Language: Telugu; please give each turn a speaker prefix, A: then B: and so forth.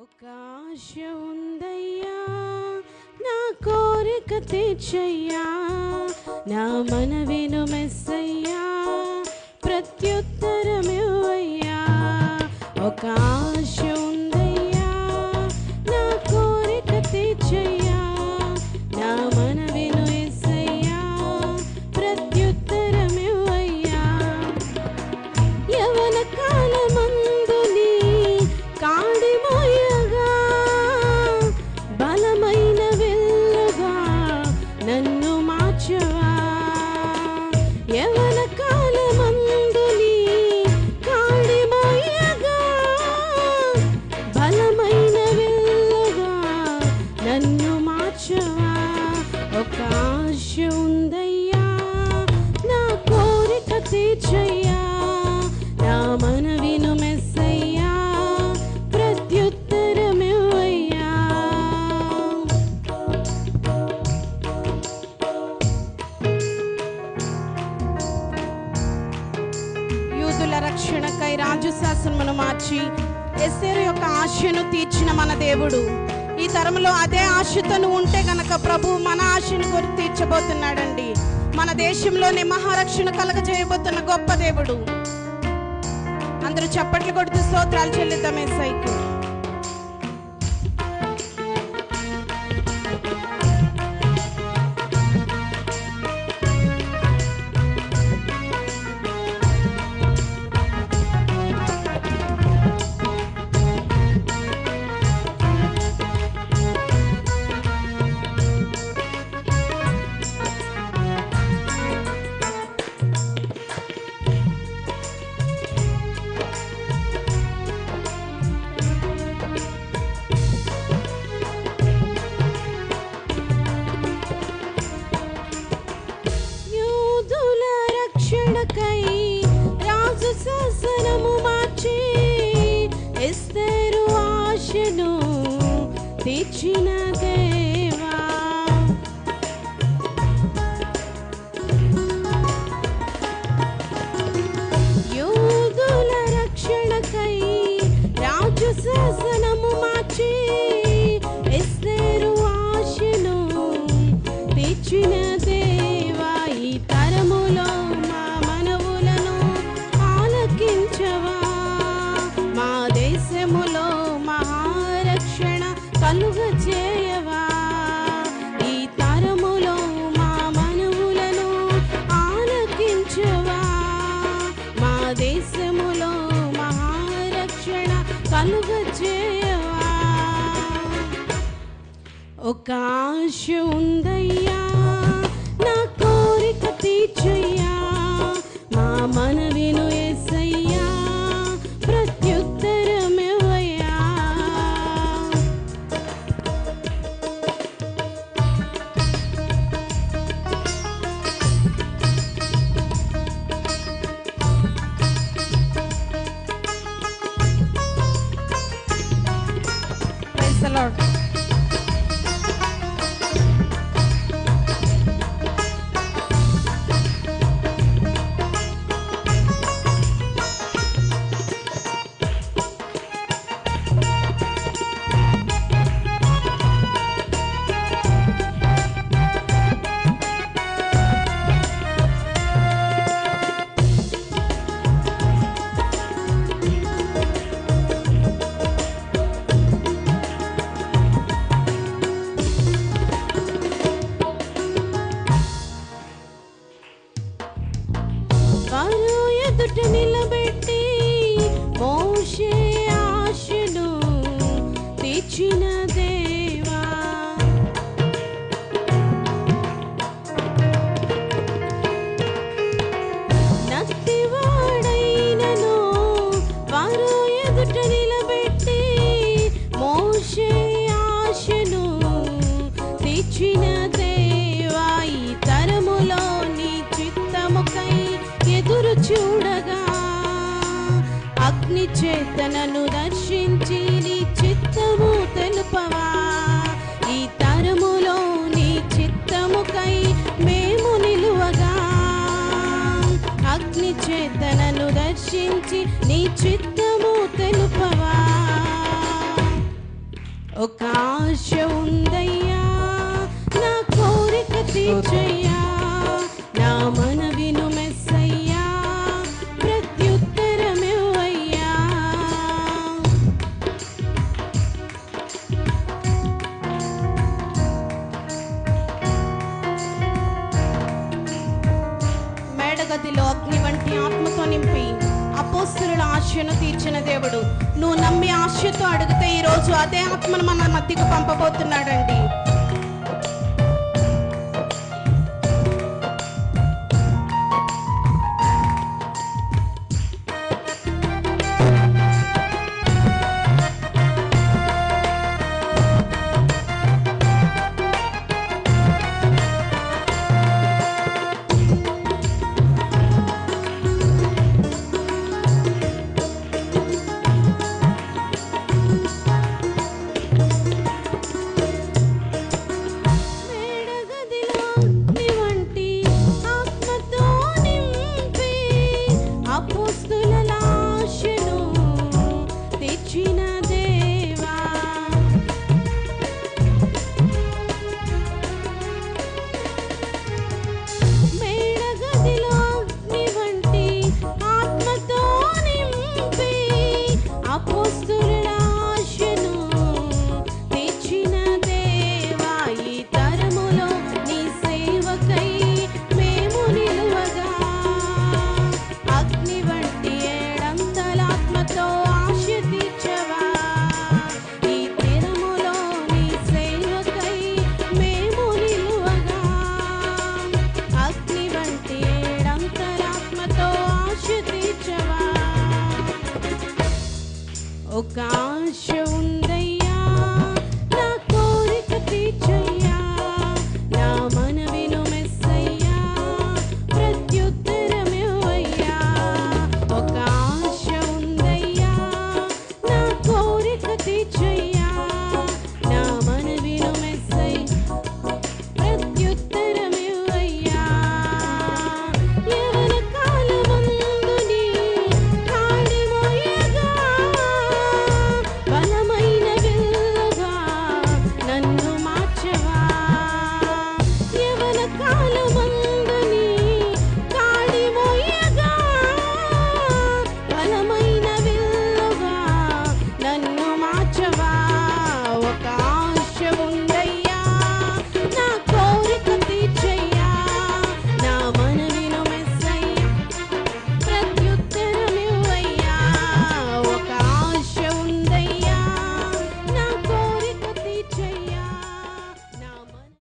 A: ఒక ఆశ ఉందయ్యా, నా కోరిక తీర్చయ్యా, నా మనవిను మెస్సయ్యా, ప్రత్యుత్తరమివ్వయ్యా. ఒక ఆశ ఉందయ్యా, నా కోరిక తీర్చయ్యా, నా మనవిను మెస్సయ్యా, ప్రత్యుత్తరమివ్వయ్యా. యవన కాలమందు నీ కాడి మోయగా, బలమైన వెల్లుగా నన్ను మార్చవా. యవన కాలమందు నీ కాడి మోయగా, బలమైన వెల్లుగా నన్ను మార్చవా. ఒక ఆశ ఉందయ్యా, నా కోరిక తీర్చయ్యా, నా మనవిను మెస్సయ్యా, ప్రత్యుత్తరమివ్వయ్యా. యూదుల రక్షణకై రాజు శాసనమును మార్చి ఎస్తేరు యొక్క ఆశను తీర్చిన మన దేవుడు ఈ తరంలో అదే ఆశతో ఉంటే గనక ప్రభు మన ఆశను గురి తీర్చబోతున్నాడండి. మన దేశంలోనే మహారక్షణ కలగజేయబోతున్న గొప్ప దేవుడు. అందరూ చప్పట్లు కొడుతూ స్తోత్రాలు చెల్లిద్దాం యేసయ్యకు. యూదుల రక్షణకై రాజు శాసనము మార్చి ఎస్తేరు ఆశను తీర్చిన దేవా. యూదుల రక్షణకై రాజు శాసనము మార్చి ఎస్తేరు ఆశను తీర్చిన దేవా. ఈ తరములో మా మనవులను ఆలకించవా, మా దేశములో మహారక్షణ కలుగజేయవా. ఈ తరములో మా మనవులను ఆలకించవా, మా దేశములో మహారక్షణ కలుగజేయవా. ఒక ఆశ ఉందయ్యా, నా కోరిక తీర్చయ్యా, మా మనవిను యేసయ్యా, ప్రత్యుత్తరమివ్వయ్యా. Praise the Lord. వారు ఎదుట నిలబెట్టి మోషే ఆశను తీర్చిన దేవా. నత్తివాడైనను వారు ఎదుట నిలబెట్టి మోషే ఆశను తీర్చిన దేవా. ఈ తరములో నీ చిత్తముకై ఎదురు చూడగా, అగ్ని చేతనను దర్శించి నీ చిత్తము తెలుపవా. ఈ తరములో నీ చిత్తముకై మేము నిలువగా, అగ్ని చేతనను దర్శించి నీ చిత్తము తెలుపవా. ఒక ఆశ ఉందయ్యా, నా కోరిక తీర్చయ్యా, నా మనవిను మెస్సయ్యా, ప్రత్యుత్తరమివ్వయ్యా. మేడగదిలో అగ్ని వంటి ఆత్మతో నింపి అపోస్తలుల ఆశను తీర్చిన దేవుడు, నువ్వు నమ్మి ఆశతో అడిగితే ఈరోజు అదే ఆత్మను మన మధ్యకు పంపబోతున్నాడండి. ఒక ఆశ ఉందయ్యా, నా కోరిక తీర్చయ్యా, నా మనవిను మెస్సయ్యా, ప్రత్యుత్తరమివ్వయ్యా. ఒక ఆశ ఉందయ్యా, నా కోరిక తీర్చయ్యా.